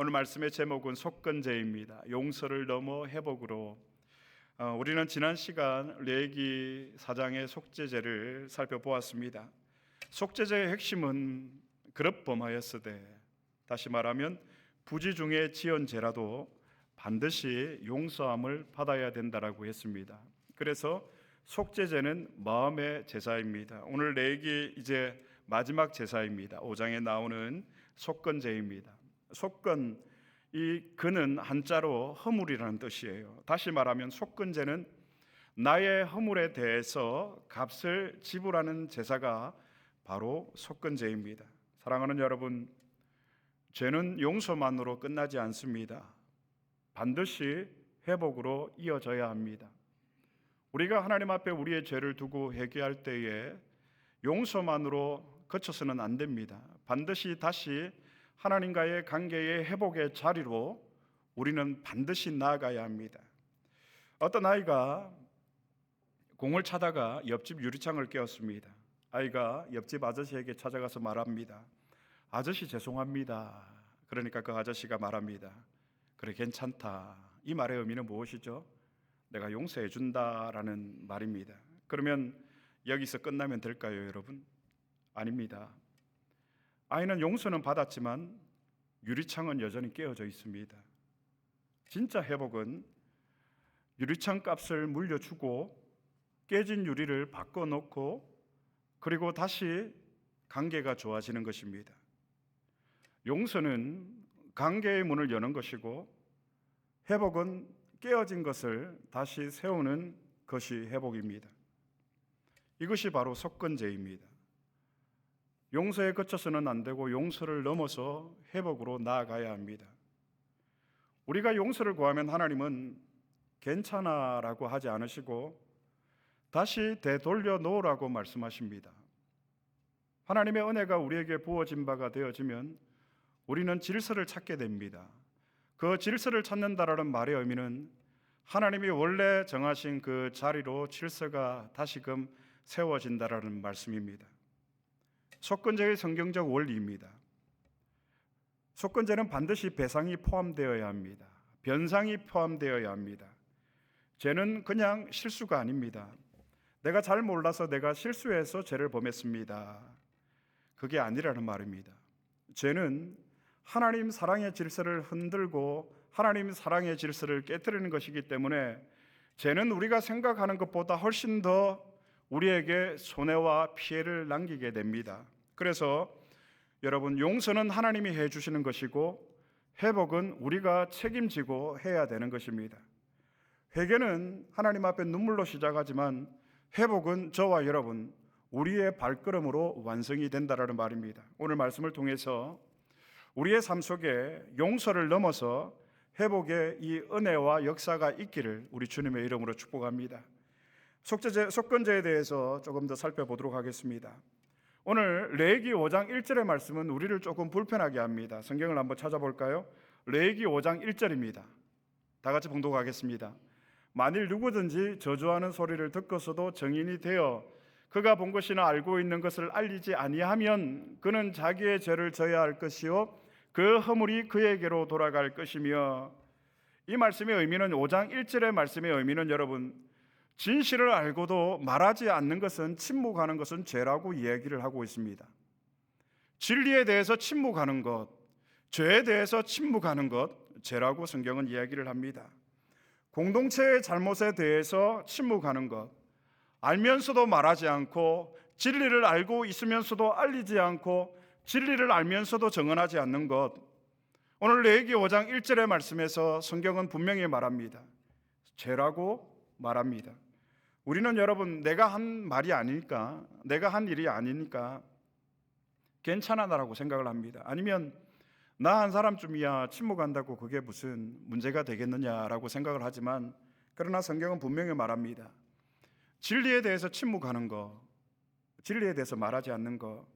오늘 말씀의 제목은 속건제입니다. 용서를 넘어 회복으로. 우리는 지난 시간 레위기 4장의 속죄제를 살펴보았습니다. 속죄제의 핵심은 그릇 범하였으되, 다시 말하면 부지 중에 지은 죄라도 반드시 용서함을 받아야 된다라고 했습니다. 그래서 속죄제는 마음의 제사입니다. 오늘 레위기 이제 마지막 제사입니다. 5장에 나오는 속건제입니다. 속건, 이 근은 한자로 허물이라는 뜻이에요. 다시 말하면 속건제는 나의 허물에 대해서 값을 지불하는 제사가 바로 속건제입니다. 사랑하는 여러분, 죄는 용서만으로 끝나지 않습니다. 반드시 회복으로 이어져야 합니다. 우리가 하나님 앞에 우리의 죄를 두고 회개할 때에 용서만으로 그쳐서는 안 됩니다. 반드시 다시 하나님과의 관계의 회복의 자리로 우리는 반드시 나아가야 합니다. 어떤 아이가 공을 차다가 옆집 유리창을 깨었습니다. 아이가 옆집 아저씨에게 찾아가서 말합니다. 아저씨 죄송합니다. 그러니까 그 아저씨가 말합니다. 그래, 괜찮다. 이 말의 의미는 무엇이죠? 내가 용서해 준다라는 말입니다. 그러면 여기서 끝나면 될까요, 여러분? 아닙니다. 아이는 용서는 받았지만 유리창은 여전히 깨어져 있습니다. 진짜 회복은 유리창 값을 물려주고 깨진 유리를 바꿔놓고 그리고 다시 관계가 좋아지는 것입니다. 용서는 관계의 문을 여는 것이고, 회복은 깨어진 것을 다시 세우는 것이 회복입니다. 이것이 바로 속건제입니다. 용서에 그쳐서는 안 되고 용서를 넘어서 회복으로 나아가야 합니다. 우리가 용서를 구하면 하나님은 괜찮아라고 하지 않으시고 다시 되돌려 놓으라고 말씀하십니다. 하나님의 은혜가 우리에게 부어진 바가 되어지면 우리는 질서를 찾게 됩니다. 그 질서를 찾는다라는 말의 의미는 하나님이 원래 정하신 그 자리로 질서가 다시금 세워진다라는 말씀입니다. 속건제의 성경적 원리입니다. 속건제는 반드시 배상이 포함되어야 합니다. 변상이 포함되어야 합니다. 죄는 그냥 실수가 아닙니다. 내가 잘 몰라서 내가 실수해서 죄를 범했습니다. 그게 아니라는 말입니다. 죄는 하나님 사랑의 질서를 흔들고 하나님 사랑의 질서를 깨뜨리는 것이기 때문에 죄는 우리가 생각하는 것보다 훨씬 더 우리에게 손해와 피해를 남기게 됩니다. 그래서 여러분, 용서는 하나님이 해주시는 것이고 회복은 우리가 책임지고 해야 되는 것입니다. 회개는 하나님 앞에 눈물로 시작하지만 회복은 저와 여러분, 우리의 발걸음으로 완성이 된다라는 말입니다. 오늘 말씀을 통해서 우리의 삶 속에 용서를 넘어서 회복의 이 은혜와 역사가 있기를 우리 주님의 이름으로 축복합니다. 속건제에 대해서 조금 더 살펴보도록 하겠습니다. 오늘 레위기 5장 1절의 말씀은 우리를 조금 불편하게 합니다. 성경을 한번 찾아볼까요? 레위기 5장 1절입니다. 다 같이 봉독하겠습니다. 만일 누구든지 저주하는 소리를 듣고서도 증인이 되어 그가 본 것이나 알고 있는 것을 알리지 아니하면 그는 자기의 죄를 져야 할 것이요 그 허물이 그에게로 돌아갈 것이며. 이 말씀의 의미는 5장 1절의 말씀의 의미는 여러분, 진실을 알고도 말하지 않는 것은, 침묵하는 것은 죄라고 이야기를 하고 있습니다. 진리에 대해서 침묵하는 것, 죄에 대해서 침묵하는 것, 죄라고 성경은 이야기를 합니다. 공동체의 잘못에 대해서 침묵하는 것, 알면서도 말하지 않고 진리를 알고 있으면서도 알리지 않고 진리를 알면서도 정언하지 않는 것, 오늘 레위기 5장 1절의 말씀에서 성경은 분명히 말합니다. 죄라고 말합니다. 우리는 여러분, 내가 한 말이 아니니까, 내가 한 일이 아니니까 괜찮아라고 생각을 합니다. 아니면 나 한 사람쯤이야 침묵한다고 그게 무슨 문제가 되겠느냐라고 생각을 하지만, 그러나 성경은 분명히 말합니다. 진리에 대해서 침묵하는 거, 진리에 대해서 말하지 않는 거,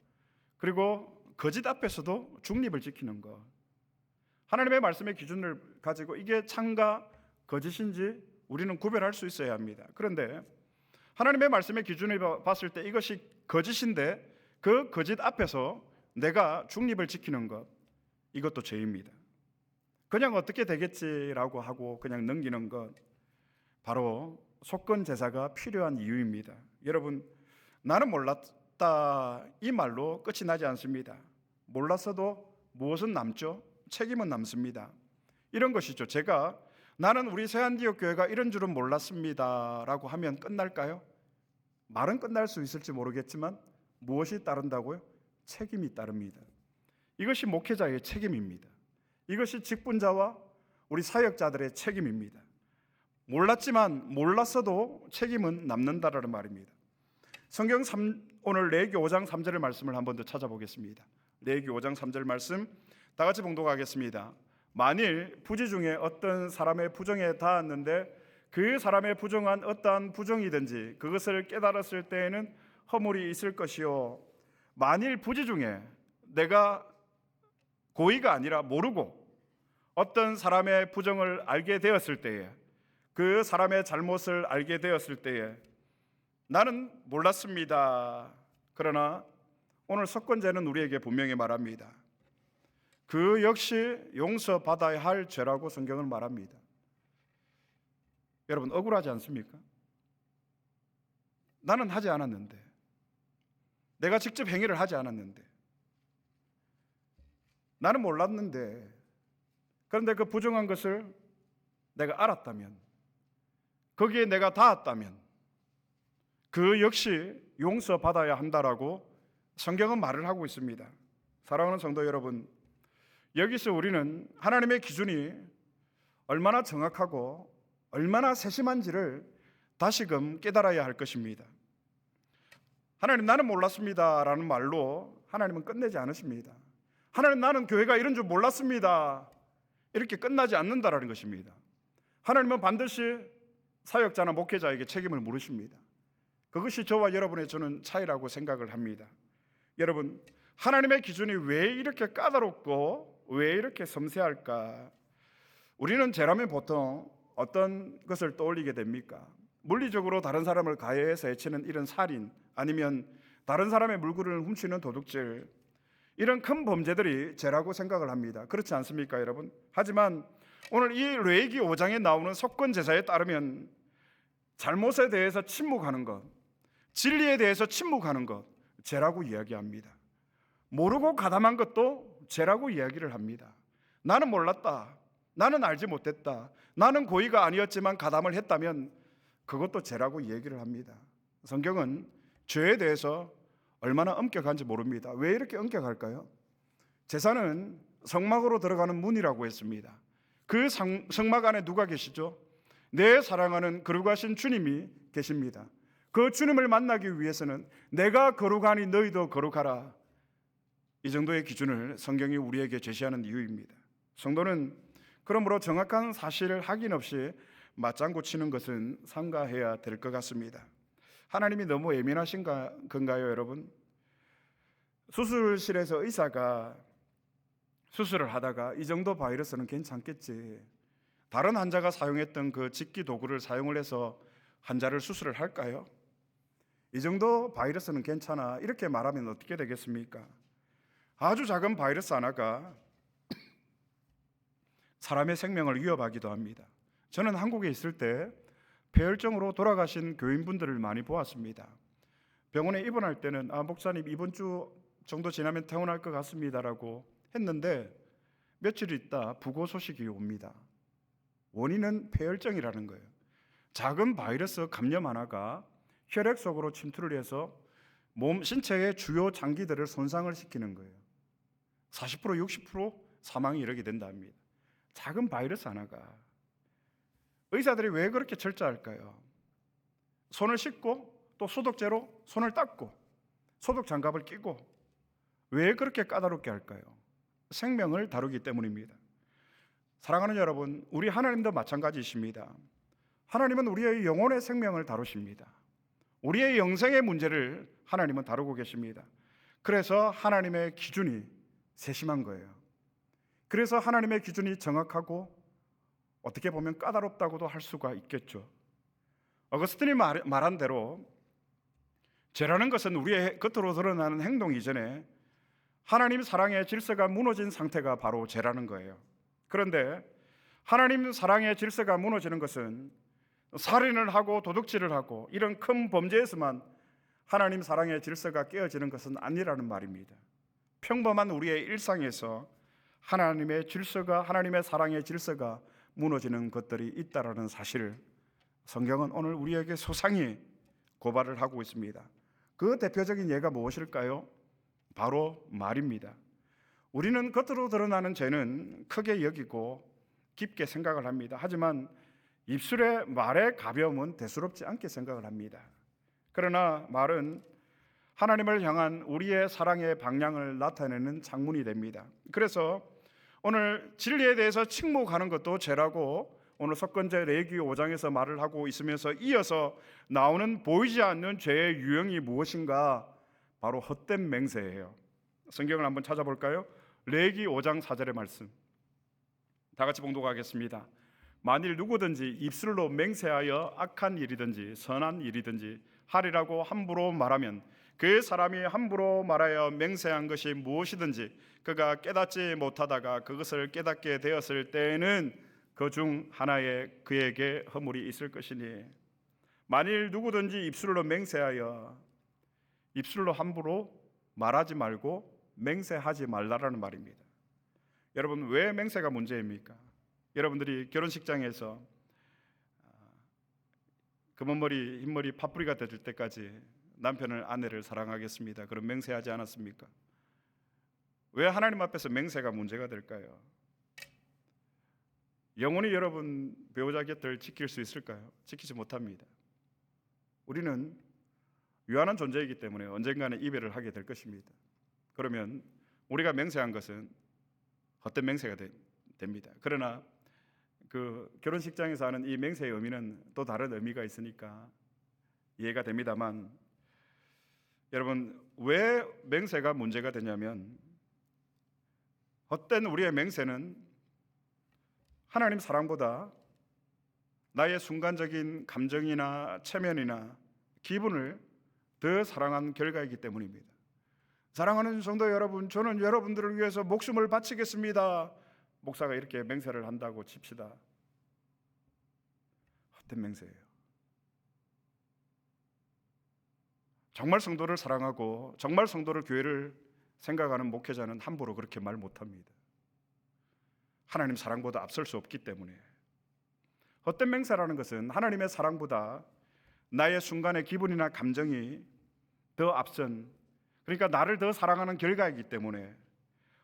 그리고 거짓 앞에서도 중립을 지키는 것, 하나님의 말씀의 기준을 가지고 이게 참과 거짓인지 우리는 구별할 수 있어야 합니다. 그런데 하나님의 말씀의 기준을 봤을 때 이것이 거짓인데 그 거짓 앞에서 내가 중립을 지키는 것, 이것도 죄입니다. 그냥 어떻게 되겠지라고 하고 그냥 넘기는 것, 바로 속건 제사가 필요한 이유입니다. 여러분, 나는 몰랐다 이 말로 끝이 나지 않습니다. 몰랐어도 무엇은 남죠? 책임은 남습니다. 이런 것이죠. 제가 나는 우리 새안디옥 교회가 이런 줄은 몰랐습니다 라고 하면 끝날까요? 말은 끝날 수 있을지 모르겠지만 무엇이 따른다고요? 책임이 따릅니다. 이것이 목회자의 책임입니다. 이것이 직분자와 우리 사역자들의 책임입니다. 몰랐지만 몰랐어도 책임은 남는다라는 말입니다. 성경 오늘 레위기 5장 3절의 말씀을 한 번 더 찾아보겠습니다. 레위기 5장 3절 말씀 다 같이 봉독하겠습니다. 만일 부지 중에 어떤 사람의 부정에 닿았는데 그 사람의 부정한 어떠한 부정이든지 그것을 깨달았을 때에는 허물이 있을 것이요, 만일 부지 중에 내가 고의가 아니라 모르고 어떤 사람의 부정을 알게 되었을 때에, 그 사람의 잘못을 알게 되었을 때에 나는 몰랐습니다. 그러나 오늘 석권제는 우리에게 분명히 말합니다. 그 역시 용서받아야 할 죄라고 성경은 말합니다. 여러분, 억울하지 않습니까? 나는 하지 않았는데, 내가 직접 행위를 하지 않았는데, 나는 몰랐는데, 그런데 그 부정한 것을 내가 알았다면, 거기에 내가 닿았다면 그 역시 용서받아야 한다라고 성경은 말을 하고 있습니다. 사랑하는 성도 여러분, 여기서 우리는 하나님의 기준이 얼마나 정확하고 얼마나 세심한지를 다시금 깨달아야 할 것입니다. 하나님, 나는 몰랐습니다 라는 말로 하나님은 끝내지 않으십니다. 하나님, 나는 교회가 이런 줄 몰랐습니다 이렇게 끝나지 않는다라는 것입니다. 하나님은 반드시 사역자나 목회자에게 책임을 물으십니다. 그것이 저와 여러분의 저는 차이라고 생각을 합니다. 여러분, 하나님의 기준이 왜 이렇게 까다롭고 왜 이렇게 섬세할까? 우리는 죄라면 보통 어떤 것을 떠올리게 됩니까? 물리적으로 다른 사람을 가해해서 해치는 이런 살인, 아니면 다른 사람의 물건을 훔치는 도둑질, 이런 큰 범죄들이 죄라고 생각을 합니다. 그렇지 않습니까, 여러분? 하지만 오늘 이 레위기 5장에 나오는 속건제사에 따르면 잘못에 대해서 침묵하는 것, 진리에 대해서 침묵하는 것, 죄라고 이야기합니다. 모르고 가담한 것도 죄라고 이야기를 합니다. 나는 몰랐다, 나는 알지 못했다, 나는 고의가 아니었지만 가담을 했다면 그것도 죄라고 얘기를 합니다. 성경은 죄에 대해서 얼마나 엄격한지 모릅니다. 왜 이렇게 엄격할까요? 제사는 성막으로 들어가는 문이라고 했습니다. 그 성막 안에 누가 계시죠? 내 사랑하는 거룩하신 주님이 계십니다. 그 주님을 만나기 위해서는 내가 거룩하니 너희도 거룩하라, 이 정도의 기준을 성경이 우리에게 제시하는 이유입니다. 성도는 그러므로 정확한 사실을 확인 없이 맞장구 치는 것은 삼가해야 될 것 같습니다. 하나님이 너무 예민하신 건가요, 여러분? 수술실에서 의사가 수술을 하다가 이 정도 바이러스는 괜찮겠지, 다른 환자가 사용했던 그 직기 도구를 사용을 해서 환자를 수술을 할까요? 이 정도 바이러스는 괜찮아, 이렇게 말하면 어떻게 되겠습니까? 아주 작은 바이러스 하나가 사람의 생명을 위협하기도 합니다. 저는 한국에 있을 때 폐혈증으로 돌아가신 교인분들을 많이 보았습니다. 병원에 입원할 때는 목사님 이번 주 정도 지나면 퇴원할 것 같습니다라고 했는데 며칠 있다 부고 소식이 옵니다. 원인은 폐혈증이라는 거예요. 작은 바이러스 감염 하나가 혈액 속으로 침투를 해서 몸 신체의 주요 장기들을 손상을 시키는 거예요. 40% 60% 사망이 이르게 된답니다. 작은 바이러스 하나가. 의사들이 왜 그렇게 철저할까요? 손을 씻고 또 소독제로 손을 닦고 소독 장갑을 끼고 왜 그렇게 까다롭게 할까요? 생명을 다루기 때문입니다. 사랑하는 여러분, 우리 하나님도 마찬가지이십니다. 하나님은 우리의 영혼의 생명을 다루십니다. 우리의 영생의 문제를 하나님은 다루고 계십니다. 그래서 하나님의 기준이 세심한 거예요. 그래서 하나님의 기준이 정확하고 어떻게 보면 까다롭다고도 할 수가 있겠죠. 어거스틴이 말한 대로 죄라는 것은 우리의 겉으로 드러나는 행동 이전에 하나님 사랑의 질서가 무너진 상태가 바로 죄라는 거예요. 그런데 하나님 사랑의 질서가 무너지는 것은 살인을 하고 도둑질을 하고 이런 큰 범죄에서만 하나님 사랑의 질서가 깨어지는 것은 아니라는 말입니다. 평범한 우리의 일상에서 하나님의 질서가, 하나님의 사랑의 질서가 무너지는 것들이 있다라는 사실을 성경은 오늘 우리에게 소상히 고발을 하고 있습니다. 그 대표적인 예가 무엇일까요? 바로 말입니다. 우리는 겉으로 드러나는 죄는 크게 여기고 깊게 생각을 합니다. 하지만 입술의 말의 가벼움은 대수롭지 않게 생각을 합니다. 그러나 말은 하나님을 향한 우리의 사랑의 방향을 나타내는 창문이 됩니다. 그래서 오늘 진리에 대해서 침묵하는 것도 죄라고 오늘 석권제 레위기 5장에서 말을 하고 있으면서 이어서 나오는 보이지 않는 죄의 유형이 무엇인가? 바로 헛된 맹세예요. 성경을 한번 찾아볼까요? 레위기 5장 4절의 말씀 다 같이 봉독하겠습니다. 만일 누구든지 입술로 맹세하여 악한 일이든지 선한 일이든지 하리라고 함부로 말하면 그 사람이 함부로 말하여 맹세한 것이 무엇이든지 그가 깨닫지 못하다가 그것을 깨닫게 되었을 때에는 그 중 하나에 그에게 허물이 있을 것이니, 만일 누구든지 입술로 맹세하여, 입술로 함부로 말하지 말고 맹세하지 말라라는 말입니다. 여러분, 왜 맹세가 문제입니까? 여러분들이 결혼식장에서 검은머리 흰머리 파뿌리가 될 때까지 남편을 아내를 사랑하겠습니다, 그런 맹세하지 않았습니까? 왜 하나님 앞에서 맹세가 문제가 될까요? 영원히 여러분 배우자 곁을 지킬 수 있을까요? 지키지 못합니다. 우리는 유한한 존재이기 때문에 언젠가는 이별을 하게 될 것입니다. 그러면 우리가 맹세한 것은 헛된 맹세가 됩니다. 그러나 그 결혼식장에서 하는 이 맹세의 의미는 또 다른 의미가 있으니까 이해가 됩니다만, 여러분, 왜 맹세가 문제가 되냐면, 헛된 우리의 맹세는 하나님 사랑보다 나의 순간적인 감정이나 체면이나 기분을 더 사랑한 결과이기 때문입니다. 사랑하는 성도 여러분, 저는 여러분들을 위해서 목숨을 바치겠습니다. 목사가 이렇게 맹세를 한다고 칩시다. 헛된 맹세예요. 정말 성도를 사랑하고 정말 성도를, 교회를 생각하는 목회자는 함부로 그렇게 말 못합니다. 하나님 사랑보다 앞설 수 없기 때문에. 헛된 맹세라는 것은 하나님의 사랑보다 나의 순간의 기분이나 감정이 더 앞선, 그러니까 나를 더 사랑하는 결과이기 때문에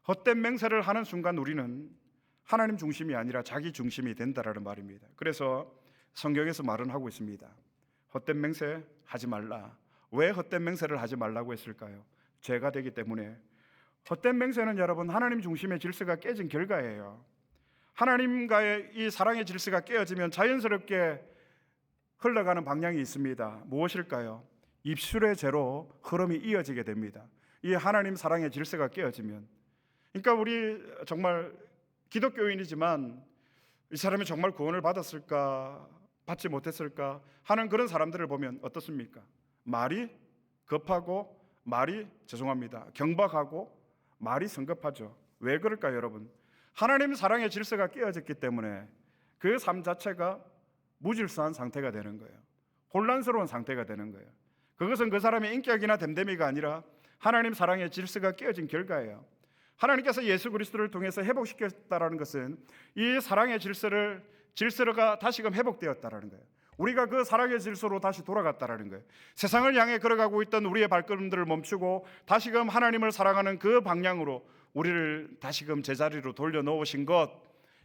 헛된 맹세를 하는 순간 우리는 하나님 중심이 아니라 자기 중심이 된다라는 말입니다. 그래서 성경에서 말은 하고 있습니다. 헛된 맹세 하지 말라. 왜 헛된 맹세를 하지 말라고 했을까요? 죄가 되기 때문에. 헛된 맹세는 여러분 하나님 중심의 질서가 깨진 결과예요. 하나님과의 이 사랑의 질서가 깨어지면 자연스럽게 흘러가는 방향이 있습니다. 무엇일까요? 입술의 죄로 흐름이 이어지게 됩니다. 이 하나님 사랑의 질서가 깨어지면. 그러니까 우리 정말 기독교인이지만 이 사람이 정말 구원을 받았을까, 받지 못했을까 하는 그런 사람들을 보면 어떻습니까? 말이 급하고, 말이 경박하고, 말이 성급하죠. 왜 그럴까요, 여러분? 하나님 사랑의 질서가 깨어졌기 때문에 그 삶 자체가 무질서한 상태가 되는 거예요. 혼란스러운 상태가 되는 거예요. 그것은 그 사람의 인격이나 됨됨이가 아니라 하나님 사랑의 질서가 깨어진 결과예요. 하나님께서 예수 그리스도를 통해서 회복시켰다라는 것은 이 사랑의 질서가 다시금 회복되었다라는 거예요. 우리가 그 사랑의 질서로 다시 돌아갔다라는 거예요. 세상을 향해 걸어가고 있던 우리의 발걸음들을 멈추고 다시금 하나님을 사랑하는 그 방향으로 우리를 다시금 제자리로 돌려놓으신 것,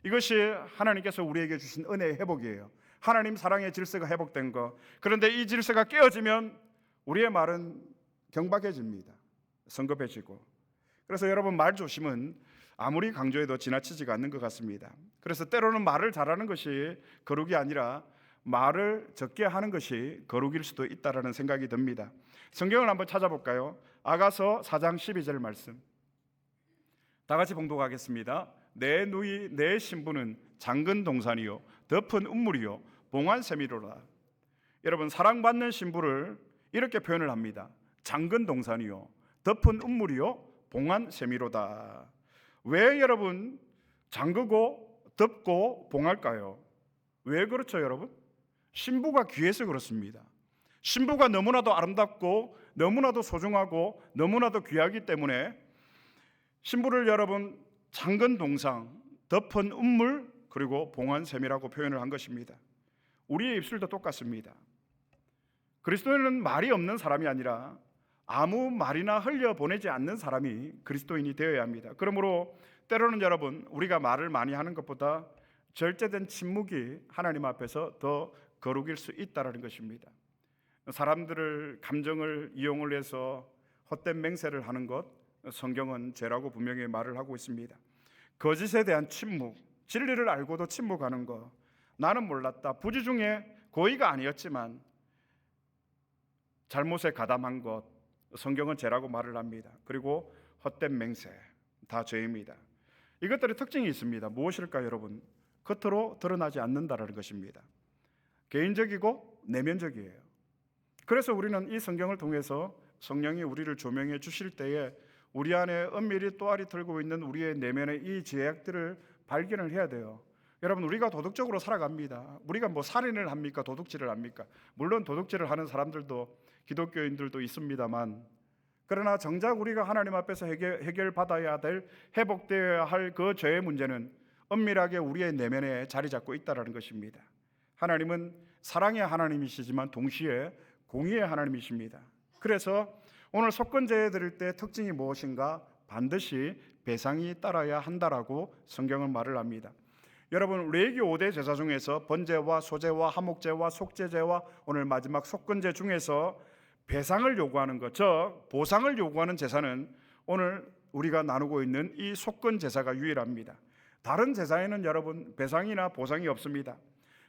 이것이 하나님께서 우리에게 주신 은혜의 회복이에요. 하나님 사랑의 질서가 회복된 것. 그런데 이 질서가 깨어지면 우리의 말은 경박해집니다. 성급해지고. 그래서 여러분, 말 조심은 아무리 강조해도 지나치지가 않는 것 같습니다. 그래서 때로는 말을 잘하는 것이 거룩이 아니라 말을 적게 하는 것이 거룩일 수도 있다라는 생각이 듭니다. 성경을 한번 찾아볼까요? 아가서 4장 12절 말씀 다 같이 봉독하겠습니다. 내 누이 내 신부는 장근 동산이요 덮은 운물이요 봉한 샘이로라. 여러분, 사랑받는 신부를 이렇게 표현을 합니다. 장근 동산이요 덮은 운물이요 봉한 샘이로다. 왜 여러분 장그고 덮고 봉할까요? 왜 그렇죠, 여러분? 신부가 귀해서 그렇습니다. 신부가 너무나도 아름답고 너무나도 소중하고 너무나도 귀하기 때문에 신부를 여러분 창건 동상, 덮은 운물, 그리고 봉한 셈이라고 표현을 한 것입니다. 우리의 입술도 똑같습니다. 그리스도인은 말이 없는 사람이 아니라 아무 말이나 흘려보내지 않는 사람이 그리스도인이 되어야 합니다. 그러므로 때로는 여러분, 우리가 말을 많이 하는 것보다 절제된 침묵이 하나님 앞에서 더 거룩일 수 있다는 것입니다. 사람들을 감정을 이용을 해서 헛된 맹세를 하는 것, 성경은 죄라고 분명히 말을 하고 있습니다. 거짓에 대한 침묵, 진리를 알고도 침묵하는 것, 나는 몰랐다, 부지 중에 고의가 아니었지만 잘못에 가담한 것, 성경은 죄라고 말을 합니다. 그리고 헛된 맹세, 다 죄입니다. 이것들의 특징이 있습니다. 무엇일까요, 여러분? 겉으로 드러나지 않는다는 것입니다. 개인적이고 내면적이에요. 그래서 우리는 이 성경을 통해서 성령이 우리를 조명해 주실 때에 우리 안에 은밀히 또아리 들고 있는 우리의 내면의 이 죄악들을 발견을 해야 돼요. 여러분, 우리가 도덕적으로 살아갑니다. 우리가 뭐 살인을 합니까? 도둑질을 합니까? 물론 도둑질을 하는 사람들도 기독교인들도 있습니다만, 그러나 정작 우리가 하나님 앞에서 해결받아야 될, 회복되어야 할 그 죄의 문제는 은밀하게 우리의 내면에 자리 잡고 있다는 것입니다. 하나님은 사랑의 하나님이시지만 동시에 공의의 하나님이십니다. 그래서 오늘 속건제 드릴 때 특징이 무엇인가? 반드시 배상이 따라야 한다라고 성경은 말을 합니다. 여러분, 레위기 5대 제사 중에서 번제와 소제와 화목제와 속제제와 오늘 마지막 속건제 중에서 배상을 요구하는 것, 즉 보상을 요구하는 제사는 오늘 우리가 나누고 있는 이 속건 제사가 유일합니다. 다른 제사에는 여러분 배상이나 보상이 없습니다.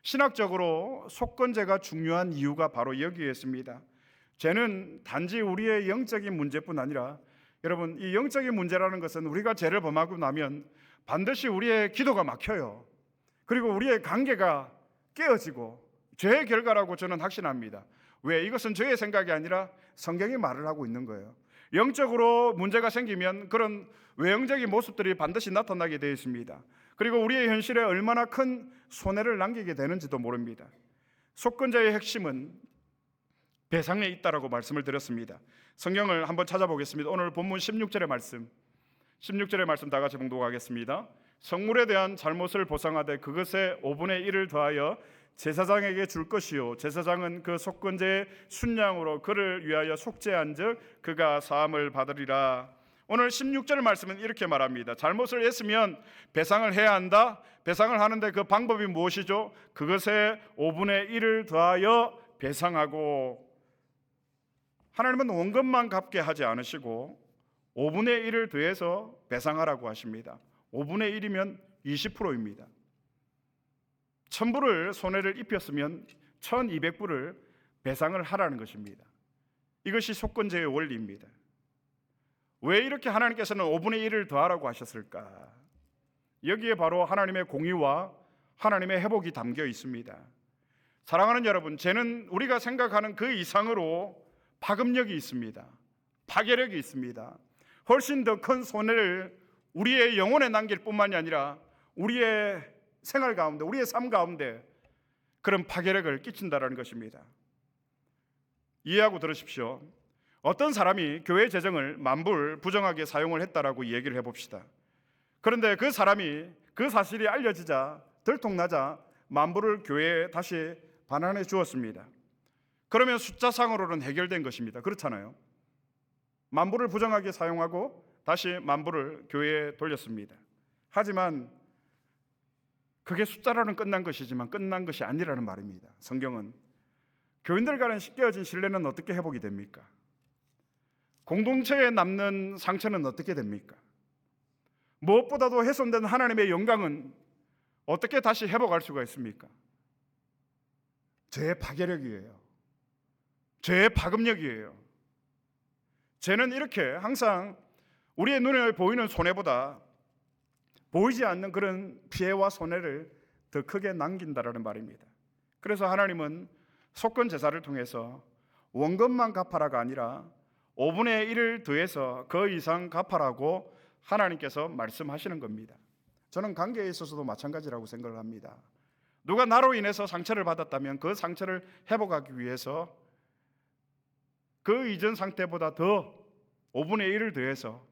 신학적으로 속건제가 중요한 이유가 바로 여기에 있습니다. 죄는 단지 우리의 영적인 문제뿐 아니라, 여러분, 이 영적인 문제라는 것은 우리가 죄를 범하고 나면 반드시 우리의 기도가 막혀요. 그리고 우리의 관계가 깨어지고 죄의 결과라고 저는 확신합니다. 왜? 이것은 저의 생각이 아니라 성경이 말을 하고 있는 거예요. 영적으로 문제가 생기면 그런 외형적인 모습들이 반드시 나타나게 되어 있습니다. 그리고 우리의 현실에 얼마나 큰 손해를 남기게 되는지도 모릅니다. 속건제의 핵심은 배상에 있다라고 말씀을 드렸습니다. 성경을 한번 찾아보겠습니다. 오늘 본문 16절의 말씀 다 같이 봉독하겠습니다. 성물에 대한 잘못을 보상하되 그것의 5분의 1을 더하여 제사장에게 줄 것이요, 제사장은 그 속건제의 순양으로 그를 위하여 속죄한즉 그가 사함을 받으리라. 오늘 16절 말씀은 이렇게 말합니다. 잘못을 했으면 배상을 해야 한다. 배상을 하는데 그 방법이 무엇이죠? 그것의 5분의 1을 더하여 배상하고, 하나님은 원금만 갚게 하지 않으시고 5분의 1을 더해서 배상하라고 하십니다. 5분의 1이면 20%입니다. 1000불을 손해를 입혔으면 1200불을 배상을 하라는 것입니다. 이것이 속건제의 원리입니다. 왜 이렇게 하나님께서는 5분의 1을 더하라고 하셨을까? 여기에 바로 하나님의 공의와 하나님의 회복이 담겨 있습니다. 사랑하는 여러분, 죄는 우리가 생각하는 그 이상으로 파급력이 있습니다. 파괴력이 있습니다. 훨씬 더 큰 손해를 우리의 영혼에 남길 뿐만이 아니라 우리의 생활 가운데, 우리의 삶 가운데 그런 파괴력을 끼친다는 것입니다. 이해하고 들으십시오. 어떤 사람이 교회 재정을 만불 부정하게 사용을 했다라고 얘기를 해봅시다. 그런데 그 사람이 그 사실이 알려지자, 들통나자 만불을 교회에 다시 반환해 주었습니다. 그러면 숫자상으로는 해결된 것입니다. 그렇잖아요. 만불을 부정하게 사용하고 다시 만불을 교회에 돌렸습니다. 하지만 그게 숫자로는 끝난 것이지만 끝난 것이 아니라는 말입니다. 성경은 교인들 간에 깨어진 신뢰는 어떻게 회복이 됩니까? 공동체에 남는 상처는 어떻게 됩니까? 무엇보다도 훼손된 하나님의 영광은 어떻게 다시 회복할 수가 있습니까? 죄의 파괴력이에요. 죄의 파급력이에요. 죄는 이렇게 항상 우리의 눈에 보이는 손해보다 보이지 않는 그런 피해와 손해를 더 크게 남긴다라는 말입니다. 그래서 하나님은 속건 제사를 통해서 원금만 갚아라가 아니라 5분의 1을 더해서 그 이상 갚아라고 하나님께서 말씀하시는 겁니다. 저는 관계에 있어서도 마찬가지라고 생각을 합니다. 누가 나로 인해서 상처를 받았다면 그 상처를 회복하기 위해서 그 이전 상태보다 더 5분의 1을 더해서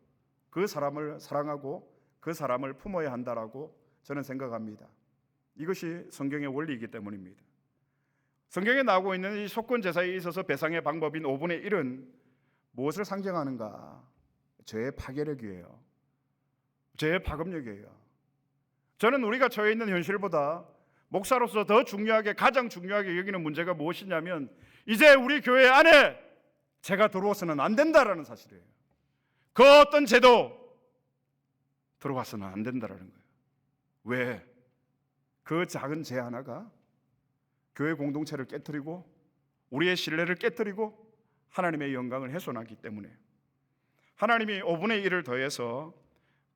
그 사람을 사랑하고 그 사람을 품어야 한다라고 저는 생각합니다. 이것이 성경의 원리이기 때문입니다. 성경에 나오고 있는 이 속건 제사에 있어서 배상의 방법인 5분의 1은 무엇을 상징하는가? 죄의 파괴력이에요. 죄의 파급력이에요. 저는 우리가 처해 있는 현실보다 목사로서 더 중요하게, 가장 중요하게 여기는 문제가 무엇이냐면 이제 우리 교회 안에 죄가 들어와서는 안 된다라는 사실이에요. 그 어떤 죄도 들어와서는 안 된다라는 거예요. 왜? 그 작은 죄 하나가 교회 공동체를 깨뜨리고 우리의 신뢰를 깨뜨리고 하나님의 영광을 훼손하기 때문에 하나님이 5분의 1을 더해서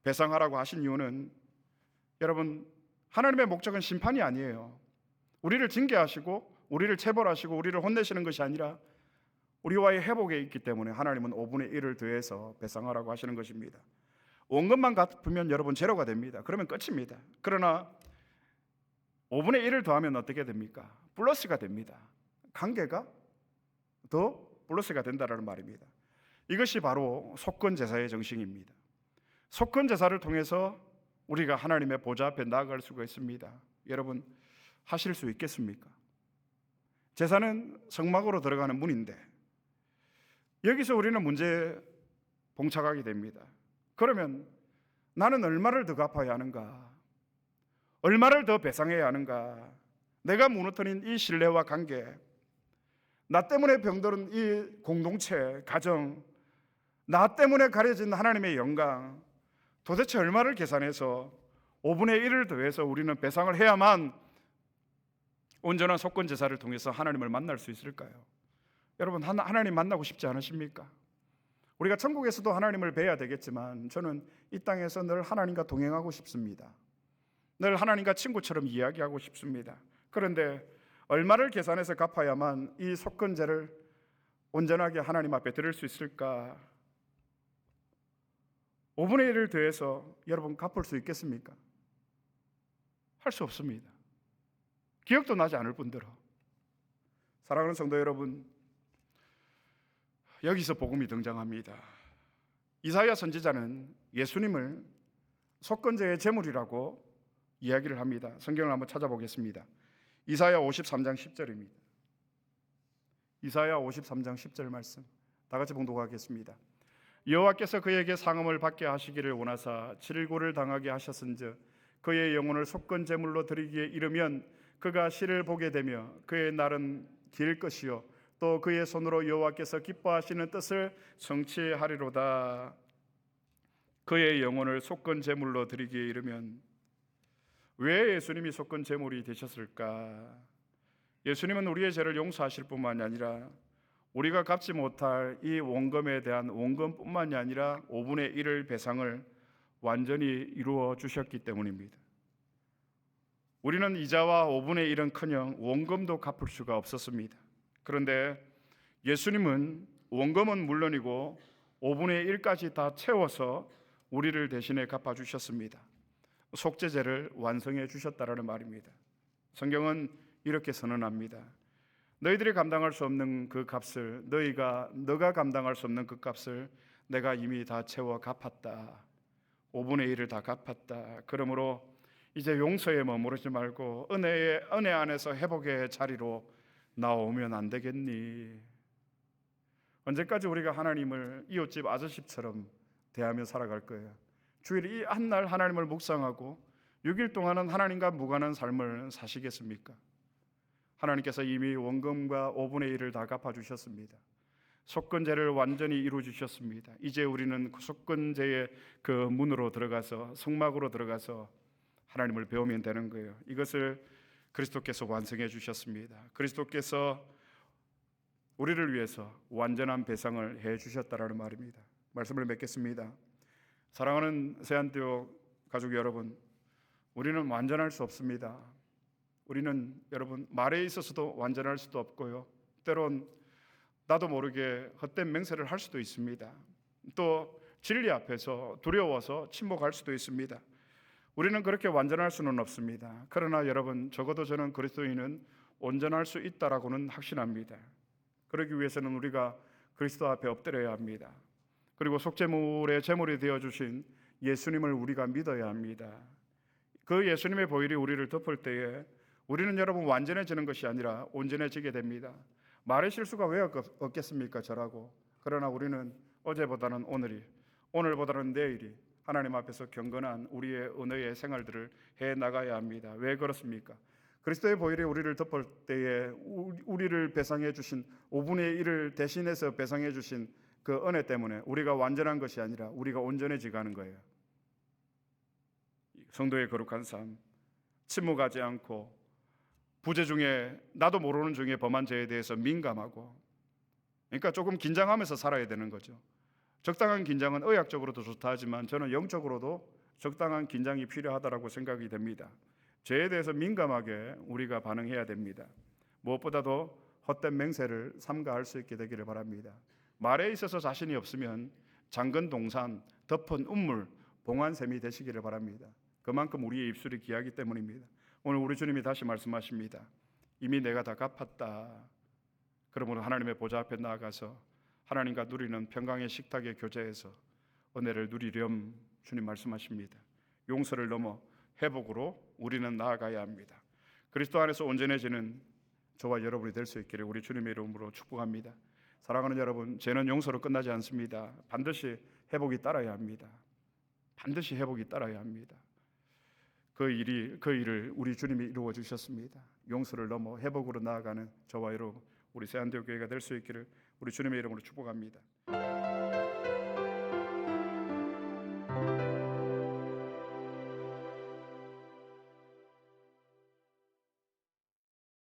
배상하라고 하신 이유는 여러분, 하나님의 목적은 심판이 아니에요. 우리를 징계하시고 우리를 체벌하시고 우리를 혼내시는 것이 아니라 우리와의 회복에 있기 때문에 하나님은 5분의 1을 더해서 배상하라고 하시는 것입니다. 원금만 갚으면 여러분 제로가 됩니다. 그러면 끝입니다. 그러나 5분의 1을 더하면 어떻게 됩니까? 플러스가 됩니다. 관계가 더 플러스가 된다는 말입니다. 이것이 바로 속건 제사의 정신입니다. 속건 제사를 통해서 우리가 하나님의 보좌 앞에 나아갈 수가 있습니다. 여러분, 하실 수 있겠습니까? 제사는 성막으로 들어가는 문인데 여기서 우리는 문제에 봉착하게 됩니다. 그러면 나는 얼마를 더 갚아야 하는가? 얼마를 더 배상해야 하는가? 내가 무너뜨린 이 신뢰와 관계, 나 때문에 병들은 이 공동체, 가정, 나 때문에 가려진 하나님의 영광, 도대체 얼마를 계산해서 5분의 1을 더해서 우리는 배상을 해야만 온전한 속건 제사를 통해서 하나님을 만날 수 있을까요? 여러분, 하나님 만나고 싶지 않으십니까? 우리가 천국에서도 하나님을 뵈야 되겠지만 저는 이 땅에서 늘 하나님과 동행하고 싶습니다. 늘 하나님과 친구처럼 이야기하고 싶습니다. 그런데 얼마를 계산해서 갚아야만 이 속건제를 온전하게 하나님 앞에 드릴 수 있을까? 5분의 1을 더해서 여러분 갚을 수 있겠습니까? 할 수 없습니다. 기억도 나지 않을 뿐더러. 사랑하는 성도 여러분, 여기서 복음이 등장합니다. 이사야 선지자는 예수님을 속건제의 제물이라고 이야기를 합니다. 성경을 한번 찾아보겠습니다. 이사야 53장 10절입니다. 이사야 53장 10절 말씀 다 같이 봉독하겠습니다. 여호와께서 그에게 상음을 받게 하시기를 원하사 질고를 당하게 하셨은즉 그의 영혼을 속건 제물로 드리기에 이르면 그가 시를 보게 되며 그의 날은 길 것이요 또 그의 손으로 여호와께서 기뻐하시는 뜻을 성취하리로다. 그의 영혼을 속건 제물로 드리기에 이르면 왜 예수님이 속건 제물이 되셨을까? 예수님은 우리의 죄를 용서하실 뿐만이 아니라 우리가 갚지 못할 이 원금에 대한 원금뿐만이 아니라 5분의 1을 배상을 완전히 이루어 주셨기 때문입니다. 우리는 이자와 5분의 1은커녕 원금도 갚을 수가 없었습니다. 그런데 예수님은 원금은 물론이고 5분의 1까지 다 채워서 우리를 대신에 갚아주셨습니다. 속죄제를 완성해 주셨다라는 말입니다. 성경은 이렇게 선언합니다. 너희들이 감당할 수 없는 그 값을 너가 감당할 수 없는 그 값을 내가 이미 다 채워 갚았다. 5분의 1을 다 갚았다. 그러므로 이제 용서에 머무르지 말고 은혜 안에서 회복의 자리로 나오면 안 되겠니? 언제까지 우리가 하나님을 이웃집 아저씨처럼 대하며 살아갈 거예요? 주일 이 한 날 하나님을 묵상하고 6일 동안은 하나님과 무관한 삶을 사시겠습니까? 하나님께서 이미 원금과 5분의 1을 다 갚아주셨습니다. 속건제를 완전히 이루어주셨습니다. 이제 우리는 그 속건제의 그 문으로 들어가서 성막으로 들어가서 하나님을 배우면 되는 거예요. 이것을 그리스도께서 완성해 주셨습니다. 그리스도께서 우리를 위해서 완전한 배상을 해 주셨다라는 말입니다. 말씀을 맺겠습니다. 사랑하는 세안교육 가족 여러분, 우리는 완전할 수 없습니다. 우리는 여러분 말에 있어서도 완전할 수도 없고요. 때론 나도 모르게 헛된 맹세를 할 수도 있습니다. 또 진리 앞에서 두려워서 침묵할 수도 있습니다. 우리는 그렇게 완전할 수는 없습니다. 그러나 여러분, 적어도 저는 그리스도인은 온전할 수 있다라고는 확신합니다. 그러기 위해서는 우리가 그리스도 앞에 엎드려야 합니다. 그리고 속죄물의 제물이 되어주신 예수님을 우리가 믿어야 합니다. 그 예수님의 보혈이 우리를 덮을 때에 우리는 여러분 완전해지는 것이 아니라 온전해지게 됩니다. 말의 실수가 왜 없겠습니까? 저라고. 그러나 우리는 어제보다는 오늘이, 오늘보다는 내일이 하나님 앞에서 경건한 우리의 은혜의 생활들을 해 나가야 합니다. 왜 그렇습니까? 그리스도의 보혈이 우리를 덮을 때에 우리를 배상해 주신 5분의 1을 대신해서 배상해 주신 그 은혜 때문에 우리가 완전한 것이 아니라 우리가 온전해져 가는 거예요. 성도의 거룩한 삶, 침묵하지 않고 부재 중에 나도 모르는 중에 범한 죄에 대해서 민감하고, 그러니까 조금 긴장하면서 살아야 되는 거죠. 적당한 긴장은 의학적으로도 좋다 하지만 저는 영적으로도 적당한 긴장이 필요하다고 생각이 됩니다. 죄에 대해서 민감하게 우리가 반응해야 됩니다. 무엇보다도 헛된 맹세를 삼가할 수 있게 되기를 바랍니다. 말에 있어서 자신이 없으면 잠근 동산, 덮은 운물, 봉환샘이 되시기를 바랍니다. 그만큼 우리의 입술이 귀하기 때문입니다. 오늘 우리 주님이 다시 말씀하십니다. 이미 내가 다 갚았다. 그러므로 하나님의 보좌 앞에 나아가서 하나님과 누리는 평강의 식탁의 교제에서 은혜를 누리렴. 주님 말씀하십니다. 용서를 넘어 회복으로 우리는 나아가야 합니다. 그리스도 안에서 온전해지는 저와 여러분이 될 수 있기를 우리 주님의 이름으로 축복합니다. 사랑하는 여러분, 죄는 용서로 끝나지 않습니다. 반드시 회복이 따라야 합니다. 반드시 회복이 따라야 합니다. 그 일을 우리 주님이 이루어 주셨습니다. 용서를 넘어 회복으로 나아가는 저와 여러분, 우리 새한대교회가 될 수 있기를 우리 주님의 이름으로 축복합니다.